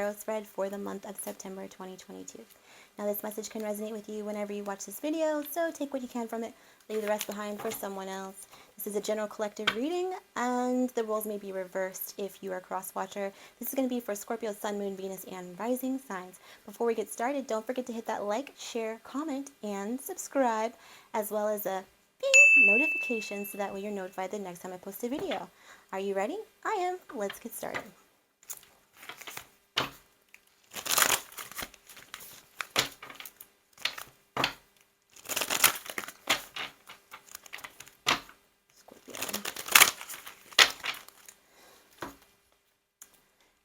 tarot spread for the month of September 2022. Now this message can resonate with you whenever you watch this video, so take what you can from it, leave the rest behind for someone else. This is a general collective reading, and the roles may be reversed if you are a cross-watcher. This is going to be for Scorpio, Sun, Moon, Venus, and Rising signs. Before we get started, don't forget to hit that like, share, comment, and subscribe, as well as a bing notification so that way you're notified the next time I post a video. Are you ready? I am. Let's get started.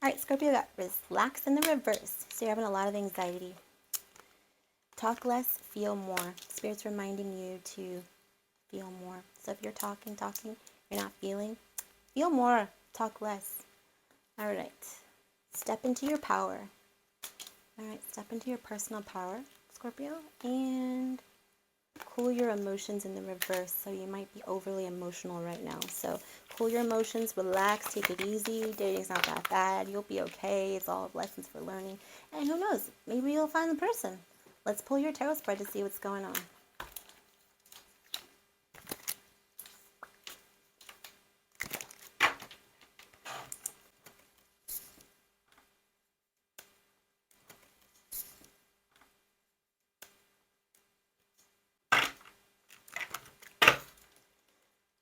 Alright, Scorpio got relax in the reverse. So you're having a lot of anxiety. Talk less, feel more. Spirit's reminding you to feel more. So if you're talking, you're not feeling, feel more, talk less. Alright, step into your power. Alright, step into your personal power, Scorpio, and cool your emotions in the reverse. So you might be overly emotional right now. So cool your emotions, relax, take it easy. Dating's not that bad. You'll be okay. It's all lessons for learning. And who knows? Maybe you'll find the person. Let's pull your tarot spread to see what's going on.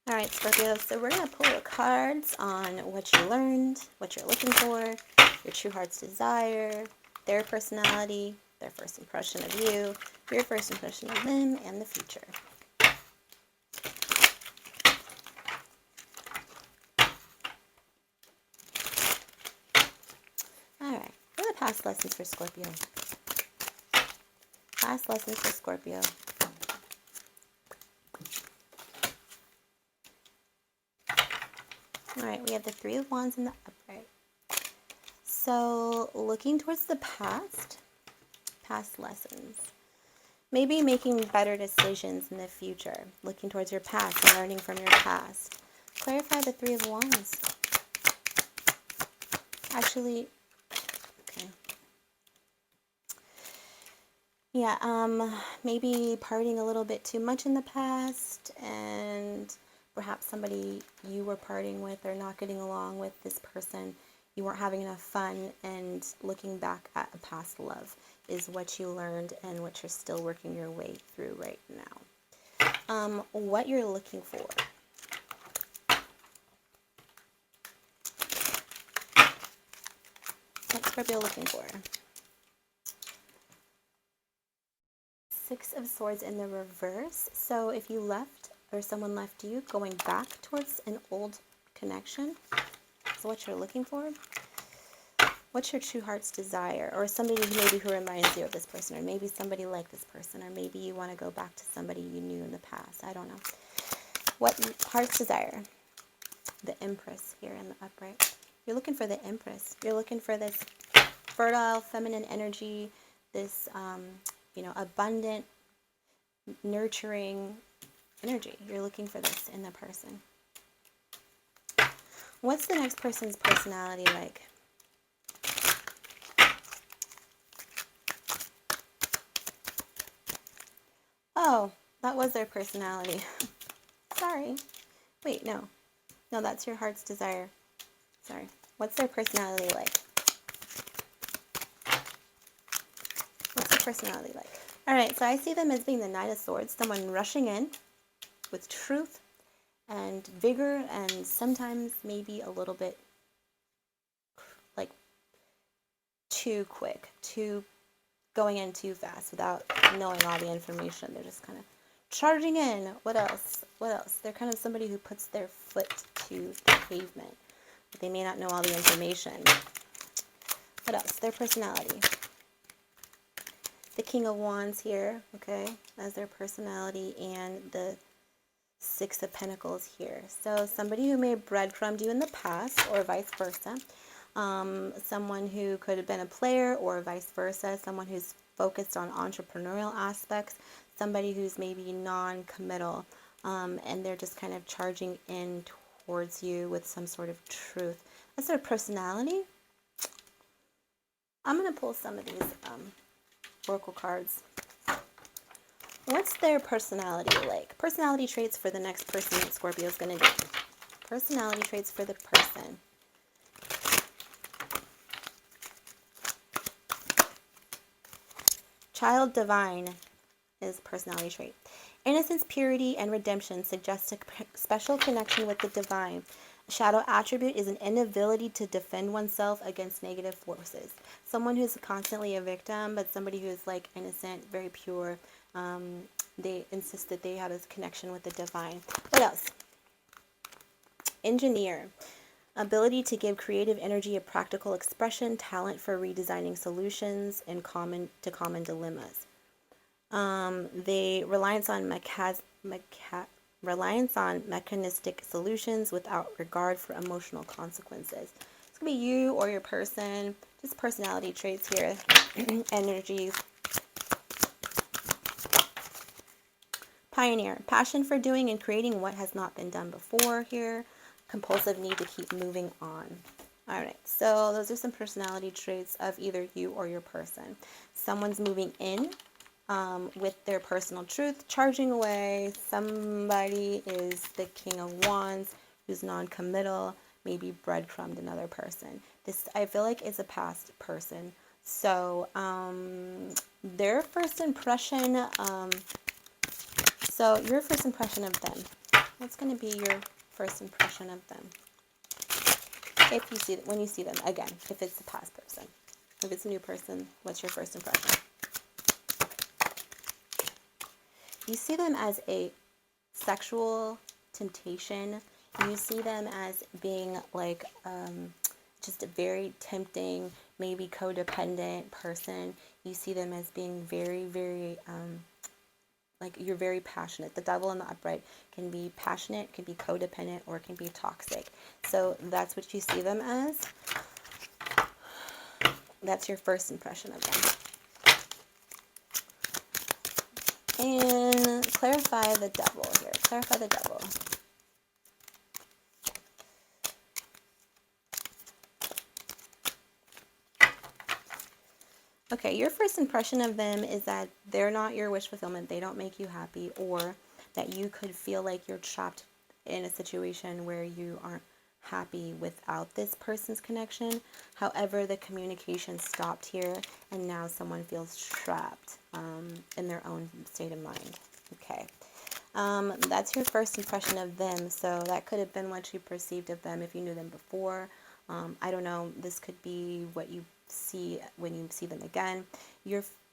Alright, Scorpio, so we're going to pull the cards on what you learned, what you're looking for, your true heart's desire, their personality, their first impression of you, your first impression of them, and the future. Alright, what are the past lessons for Scorpio? Past lessons for Scorpio. Alright, we have the Three of Wands in the upright. So, looking towards the past lessons. Maybe making better decisions in the future. Looking towards your past and learning from your past. Clarify the Three of Wands. Actually, okay. Yeah, maybe partying a little bit too much in the past, and perhaps somebody you were partying with or not getting along with this person, you weren't having enough fun, and looking back at a past love is what you learned and what you're still working your way through right now. What you're looking for. What's Scorpio looking for? Six of Swords in the reverse. So if you left or someone left you, going back towards an old connection is what you're looking for. What's your true heart's desire? Or somebody who reminds you of this person, or maybe somebody like this person, or maybe you want to go back to somebody you knew in the past. I don't know. What heart's desire? The Empress here in the upright. You're looking for the Empress. You're looking for this fertile, feminine energy, this, abundant, nurturing energy. You're looking for this in the person. What's the next person's personality like? Oh, that was their personality. Sorry. Wait, no. No, that's your heart's desire. Sorry. What's their personality like? What's their personality like? Alright, so I see them as being the Knight of Swords. Someone rushing in with truth and vigor, and sometimes maybe a little bit like too quick, going in too fast without knowing all the information. They're just kind of charging in. What else? What else? They're kind of somebody who puts their foot to the pavement, but they may not know all the information. What else? Their personality. The King of Wands here, okay, as their personality, and the Six of Pentacles here. So somebody who may have breadcrumbed you in the past, or vice versa. Someone who could have been a player, or vice versa. Someone who's focused on entrepreneurial aspects. Somebody who's maybe non-committal, and they're just kind of charging in towards you with some sort of truth. That's their personality. I'm going to pull some of these Oracle cards. What's their personality like? Personality traits for the next person that Scorpio is going to date. Personality traits for the person. Child divine is personality trait. Innocence, purity, and redemption suggest a special connection with the divine. A shadow attribute is an inability to defend oneself against negative forces. Someone who's constantly a victim, but somebody who's like innocent, very pure. They insist that they have this connection with the divine. What else? Engineer. Ability to give creative energy a practical expression, talent for redesigning solutions and common dilemmas. They reliance on mechanistic solutions without regard for emotional consequences. It's gonna be you or your person, just personality traits here, energies. Pioneer, passion for doing and creating what has not been done before here. Compulsive need to keep moving on. All right, so those are some personality traits of either you or your person. Someone's moving in with their personal truth, charging away. Somebody is the King of Wands who's non-committal, maybe breadcrumbed another person. This, I feel like, is a past person. So their first impression, so your first impression of them. What's going to be your first impression of them? If you see, when you see them, again, if it's a past person. If it's a new person, what's your first impression? You see them as a sexual temptation. You see them as being like just a very tempting, maybe codependent person. You see them as being very, very, like you're very passionate. The devil in the upright can be passionate, can be codependent, or it can be toxic. So that's what you see them as. That's your first impression of them. And clarify the devil here. Clarify the devil. Okay, your first impression of them is that they're not your wish fulfillment. They don't make you happy, or that you could feel like you're trapped in a situation where you aren't happy without this person's connection. However, the communication stopped here, and now someone feels trapped in their own state of mind. Okay. That's your first impression of them. So that could have been what you perceived of them if you knew them before. I don't know. This could be what you see when you see them again.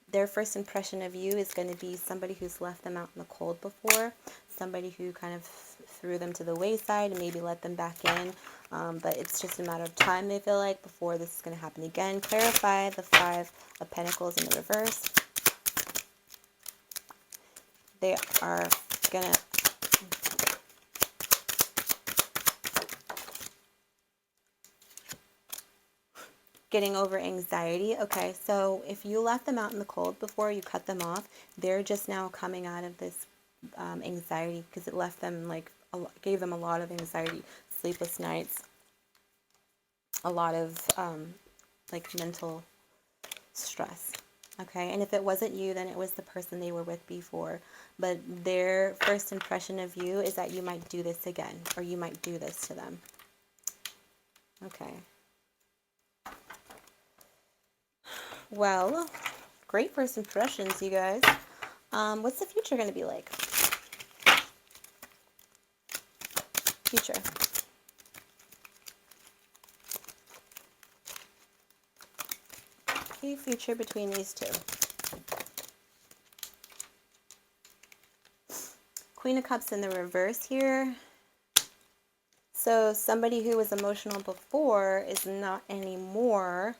Their first impression of you is going to be somebody who's left them out in the cold before, somebody who kind of threw them to the wayside and maybe let them back in, but it's just a matter of time, they feel like, before this is going to happen again. Clarify the Five of Pentacles in the reverse. They are going to getting over anxiety. Okay, so if you left them out in the cold before, you cut them off, they're just now coming out of this anxiety because it left them like, gave them a lot of anxiety, sleepless nights, a lot of like mental stress. Okay, and if it wasn't you, then it was the person they were with before. But their first impression of you is that you might do this again, or you might do this to them. Okay. Well, great first impressions, you guys. What's the future going to be like? Future. Okay, future between these two. Queen of Cups in the reverse here. So somebody who was emotional before is not anymore.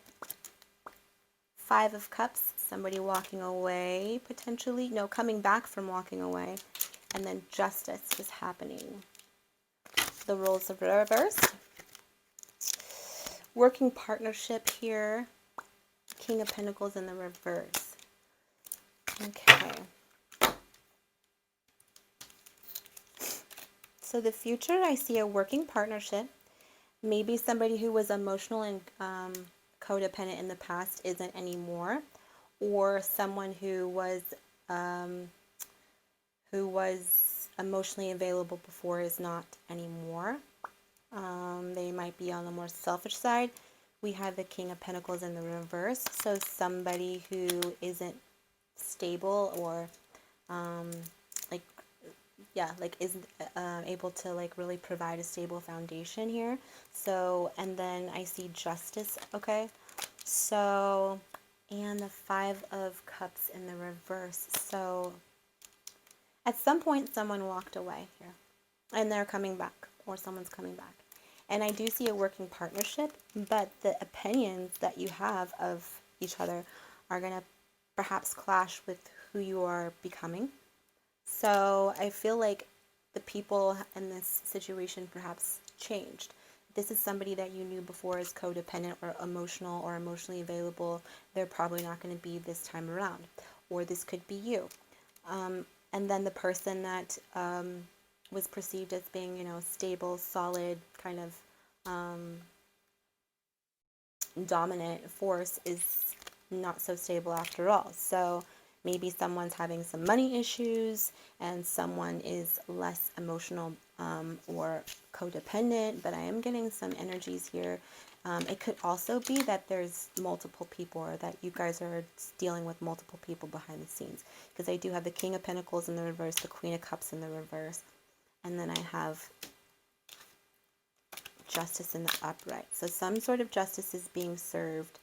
Five of Cups, somebody walking away, potentially. No, coming back from walking away. And then Justice is happening. The roles of reversed. Working partnership here. King of Pentacles in the reverse. Okay. So the future, I see a working partnership. Maybe somebody who was emotional and codependent in the past isn't anymore, or someone who was emotionally available before is not anymore. They might be on the more selfish side. We have the King of Pentacles in the reverse, so somebody who isn't stable or isn't able to really provide a stable foundation here. So, and then I see Justice. Okay, so, and the Five of Cups in the reverse. So at some point someone walked away here and they're coming back, or someone's coming back. And I do see a working partnership, but the opinions that you have of each other are going to perhaps clash with who you are becoming. So I feel like the people in this situation perhaps changed. This is somebody that you knew before as codependent or emotionally available. They're probably not going to be this time around. Or this could be you. And then the person that was perceived as being, stable, solid, kind of dominant force is not so stable after all. So maybe someone's having some money issues and someone is less emotional or codependent, but I am getting some energies here. It could also be that there's multiple people, or that you guys are dealing with multiple people behind the scenes, because I do have the King of Pentacles in the reverse, the Queen of Cups in the reverse, and then I have Justice in the upright. So some sort of justice is being served.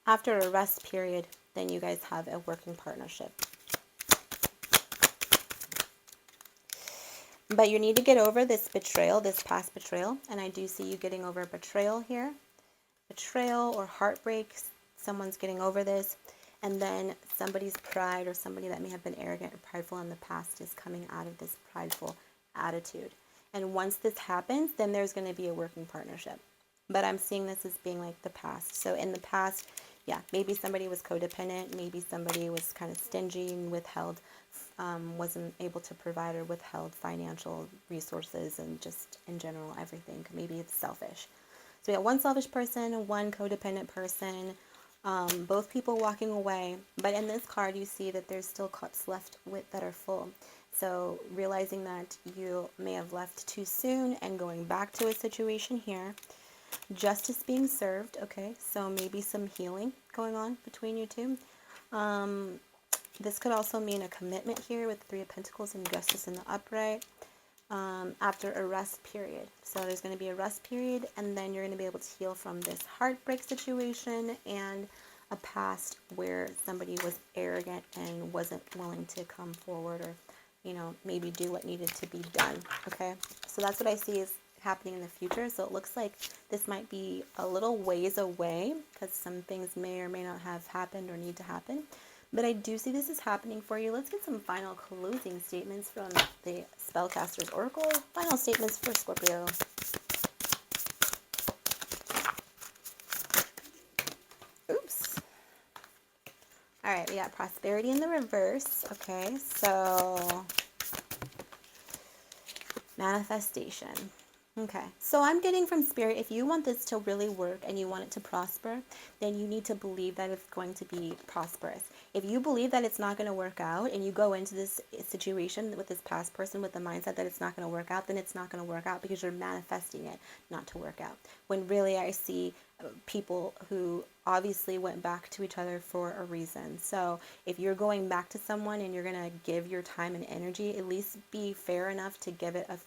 After a rest period, then you guys have a working partnership. But you need to get over this betrayal, this past betrayal. And I do see you getting over betrayal here. Betrayal or heartbreak. Someone's getting over this. And then somebody's pride, or somebody that may have been arrogant or prideful in the past, is coming out of this prideful attitude. And once this happens, then there's going to be a working partnership. But I'm seeing this as being like the past. So in the past, yeah, maybe somebody was codependent. Maybe somebody was kind of stingy and withheld, wasn't able to provide or withheld financial resources, and just in general everything. Maybe it's selfish. So we got one selfish person, one codependent person, both people walking away. But in this card, you see that there's still cups left that are full. So realizing that you may have left too soon and going back to a situation here. Justice being served. Okay, so maybe some healing going on between you two. This could also mean a commitment here with Three of Pentacles and Justice in the upright. After a rest period. So there's going to be a rest period, and then you're going to be able to heal from this heartbreak situation and a past where somebody was arrogant and wasn't willing to come forward, or maybe do what needed to be done. Okay, so that's what I see is happening in the future. So it looks like this might be a little ways away, because some things may or may not have happened or need to happen. But I do see this is happening for you. Let's get some final closing statements from the Spellcasters Oracle. Final statements for Scorpio. Oops. All right, we got prosperity in the reverse. Okay, so manifestation. Okay, so I'm getting from Spirit, if you want this to really work and you want it to prosper, then you need to believe that it's going to be prosperous. If you believe that it's not going to work out, and you go into this situation with this past person with the mindset that it's not going to work out, then it's not going to work out, because you're manifesting it not to work out. When really I see people who obviously went back to each other for a reason. So if you're going back to someone and you're going to give your time and energy, at least be fair enough to give it a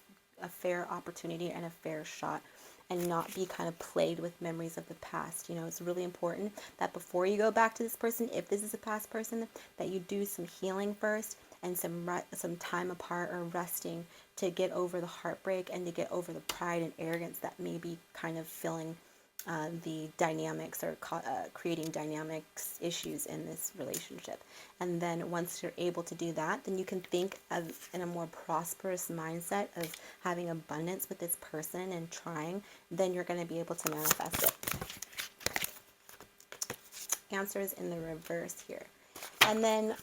fair opportunity and a fair shot, and not be kind of plagued with memories of the past. It's really important that before you go back to this person, if this is a past person, that you do some healing first and some time apart or resting to get over the heartbreak and to get over the pride and arrogance that may be kind of filling the dynamics, or creating dynamics issues in this relationship. And then once you're able to do that, then you can think of in a more prosperous mindset of having abundance with this person and trying, then you're going to be able to manifest it. Answers in the reverse here. And then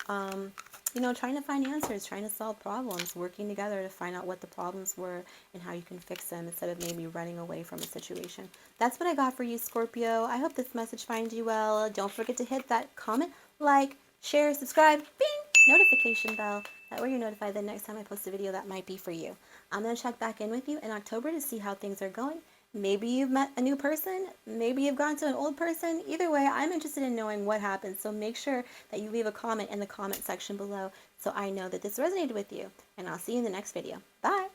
you know, trying to find answers, trying to solve problems, working together to find out what the problems were and how you can fix them instead of maybe running away from a situation. That's what I got for you, Scorpio. I hope this message finds you well. Don't forget to hit that comment, like, share, subscribe, bing, notification bell. That way you're notified the next time I post a video that might be for you. I'm going to check back in with you in October to see how things are going. Maybe you've met a new person. Maybe you've gone to an old person. Either way, I'm interested in knowing what happened. So make sure that you leave a comment in the comment section below so I know that this resonated with you. And I'll see you in the next video. Bye.